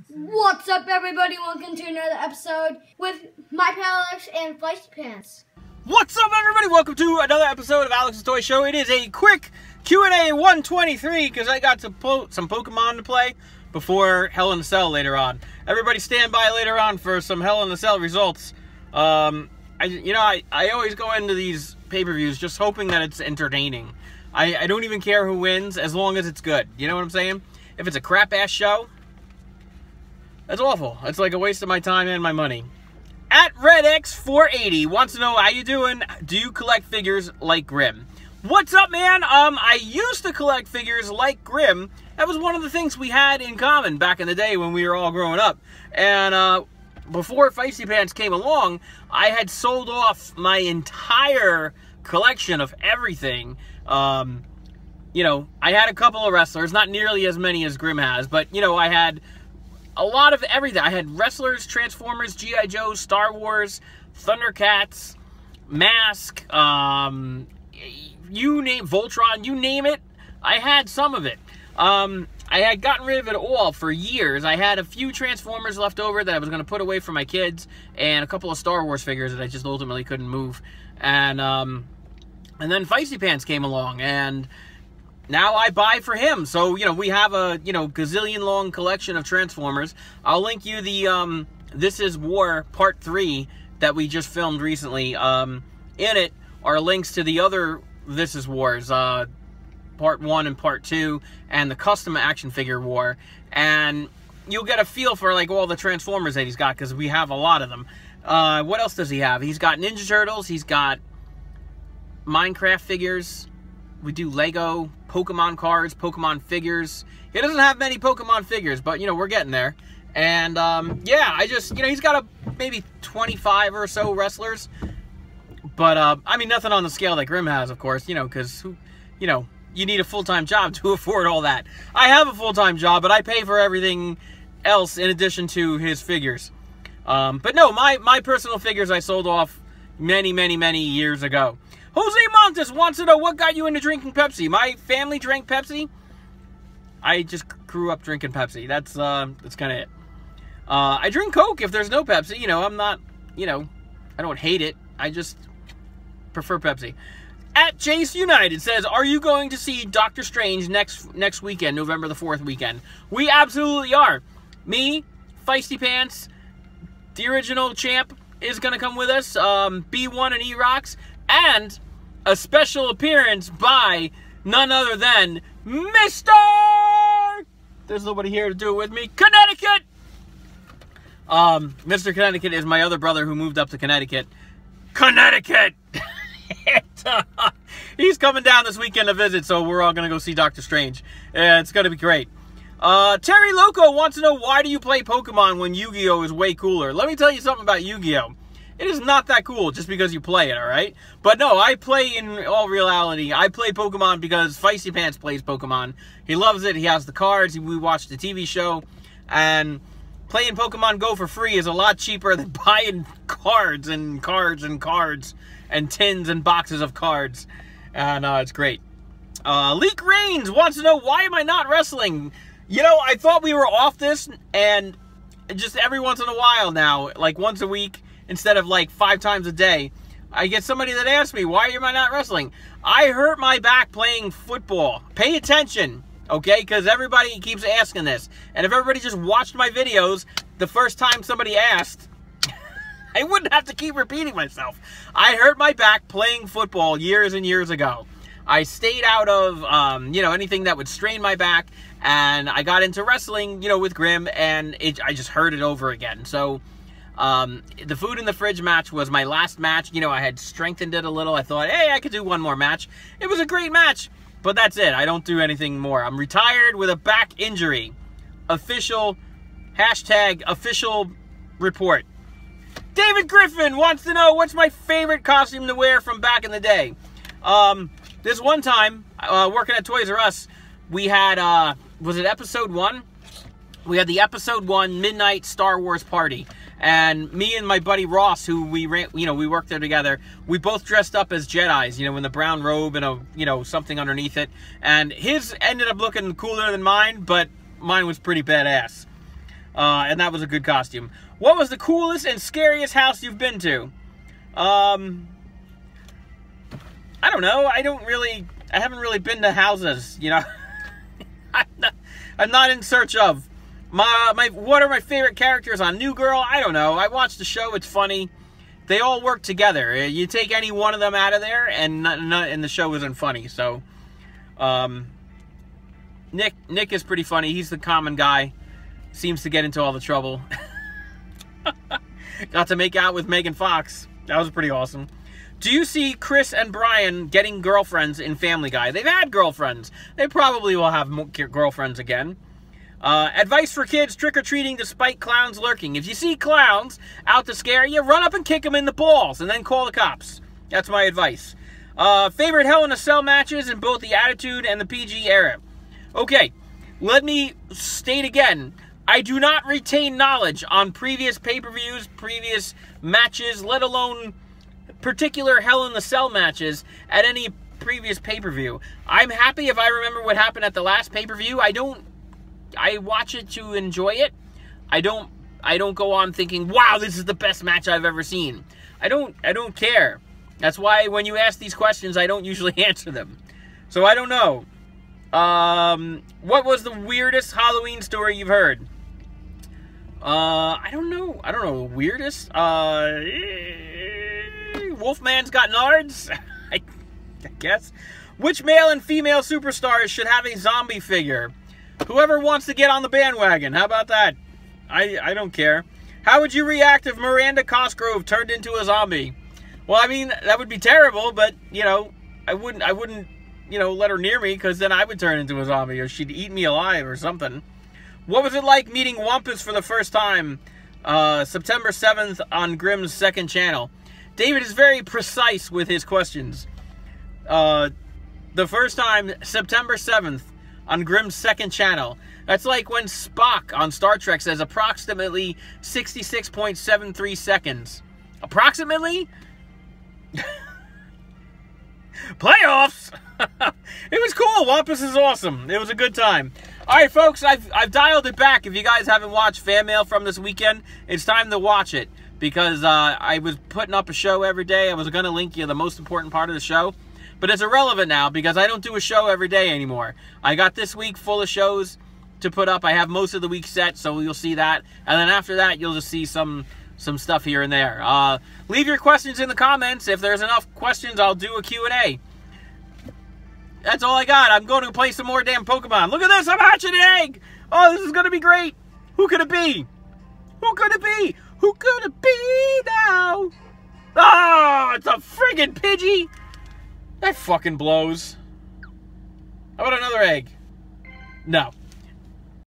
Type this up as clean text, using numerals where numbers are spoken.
What's up, everybody? Welcome to another episode with my pal Alex and Feisty Pants. What's up, everybody? Welcome to another episode of Alex's Toy Show. It is a quick Q&A 123 because I got some Pokemon to play before Hell in a Cell later on. Everybody stand by later on for some Hell in a Cell results. I always go into these pay-per-views just hoping that it's entertaining. I don't even care who wins as long as it's good. You know what I'm saying? If it's a crap-ass show, that's awful. It's like a waste of my time and my money. At RedX480 wants to know, how you doing? Do you collect figures like Grimm? What's up, man? I used to collect figures like Grimm. That was one of the things we had in common back in the day when we were all growing up. And before Feisty Pants came along, I had sold off my entire collection of everything. I had a couple of wrestlers, not nearly as many as Grimm has, but, I had a lot of everything. I had wrestlers, Transformers, G.I. Joe, Star Wars, Thundercats, Mask, you name Voltron, you name it, I had some of it. I had gotten rid of it all for years. I had a few Transformers left over that I was going to put away for my kids, and a couple of Star Wars figures that I just ultimately couldn't move. And then Feisty Pants came along, and now I buy for him. So, we have a, gazillion-long collection of Transformers. I'll link you the, This Is War Part 3 that we just filmed recently. In it are links to the other This Is Wars, Part 1 and Part 2, and the custom action figure war. And you'll get a feel for, all the Transformers that he's got, because we have a lot of them. What else does he have? He's got Ninja Turtles, he's got Minecraft figures, we do Lego, Pokemon cards, Pokemon figures. He doesn't have many Pokemon figures, but, we're getting there. And, he's got maybe 25 or so wrestlers. But, nothing on the scale that Grimm has, of course, because, you need a full-time job to afford all that. I have a full-time job, but I pay for everything else in addition to his figures. But no, my personal figures I sold off many, many, many years ago. Jose Montes wants to know, what got you into drinking Pepsi? My family drank Pepsi. I just grew up drinking Pepsi. That's kind of it. I drink Coke if there's no Pepsi. I'm not, I don't hate it. I just prefer Pepsi. At Chase United says, are you going to see Doctor Strange next weekend, November the 4th weekend? We absolutely are. Me, Feisty Pants, the original champ is going to come with us. B1 and E-Rocks. And a special appearance by none other than Mr. There's nobody here to do it with me. Connecticut! Mr. Connecticut is my other brother who moved up to Connecticut. Connecticut! He's coming down this weekend to visit, so we're all going to go see Doctor Strange. It's going to be great. Terry Loco wants to know, why do you play Pokemon when Yu-Gi-Oh is way cooler? Let me tell you something about Yu-Gi-Oh! It is not that cool just because you play it, alright? But no, I play, in all reality, I play Pokemon because Feisty Pants plays Pokemon. He loves it, he has the cards, we watched the TV show, and playing Pokemon Go for free is a lot cheaper than buying cards and cards and cards and tins and boxes of cards. And it's great. Leak Reigns wants to know, why am I not wrestling? I thought we were off this, and just every once in a while now, like once a week, instead of 5 times a day, I get somebody that asks me, why am I not wrestling? I hurt my back playing football. Pay attention, okay? Because everybody keeps asking this. And if everybody just watched my videos the first time somebody asked, I wouldn't have to keep repeating myself. I hurt my back playing football years and years ago. I stayed out of, anything that would strain my back, and I got into wrestling, with Grimm, and I just hurt it over again. So the Food in the Fridge match was my last match. I had strengthened it a little. I thought, hey, I could do one more match. It was a great match, but that's it. I don't do anything more. I'm retired with a back injury. Official report. David Griffin wants to know, what's my favorite costume to wear from back in the day? This one time, working at Toys R Us, we had, was it episode 1? We had the episode 1 midnight Star Wars party. And me and my buddy Ross, who we worked there together, we both dressed up as Jedis, in the brown robe and a, something underneath it. And his ended up looking cooler than mine, but mine was pretty badass. And that was a good costume. What was the coolest and scariest house you've been to? I don't know. I haven't really been to houses, you know. I'm not in search of what are my favorite characters on New Girl? I don't know. I watched the show. It's funny. They all work together. You take any one of them out of there, and the show isn't funny. So, Nick is pretty funny. He's the common guy. Seems to get into all the trouble. Got to make out with Megan Fox. That was pretty awesome. Do you see Chris and Brian getting girlfriends in Family Guy? They've had girlfriends. They probably will have girlfriends again. Advice for kids trick-or-treating despite clowns lurking. If you see clowns out to scare you, run up and kick them in the balls and then call the cops. That's my advice. Favorite Hell in a Cell matches in both the Attitude and the PG era. Okay, let me state again. I do not retain knowledge on previous pay-per-views, previous matches, let alone particular Hell in the Cell matches at any previous pay-per-view. I'm happy if I remember what happened at the last pay-per-view. I watch it to enjoy it. I don't go on thinking, wow, this is the best match I've ever seen. I don't care. That's why when you ask these questions, I don't usually answer them. So I don't know. What was the weirdest Halloween story you've heard? I don't know. I don't know. Weirdest? Wolfman's got nards? I guess. Which male and female superstars should have a zombie figure? Whoever wants to get on the bandwagon. How about that? I don't care. How would you react if Miranda Cosgrove turned into a zombie? Well, I mean, that would be terrible, but, you know, I wouldn't, you know, let her near me, because then I would turn into a zombie, or she'd eat me alive or something. What was it like meeting Wampus for the first time? September 7th on Grimm's second channel. David is very precise with his questions. The first time, September 7th on Grimm's second channel. That's like when Spock on Star Trek says approximately 66.73 seconds. Approximately? Playoffs! It was cool. Wampus is awesome. It was a good time. All right, folks, I've dialed it back. If you guys haven't watched Fan Mail from this weekend, it's time to watch it, because I was putting up a show every day. I was going to link you the most important part of the show, but it's irrelevant now because I don't do a show every day anymore. I got this week full of shows to put up. I have most of the week set, so you'll see that. And then after that, you'll just see some stuff here and there. Leave your questions in the comments. If there's enough questions, I'll do a Q&A. That's all I got. I'm going to play some more damn Pokemon. Look at this. I'm hatching an egg. Oh, this is going to be great. Who could it be? Who could it be? Who could it be now? Oh, it's a friggin' Pidgey. That fucking blows. How about another egg? No.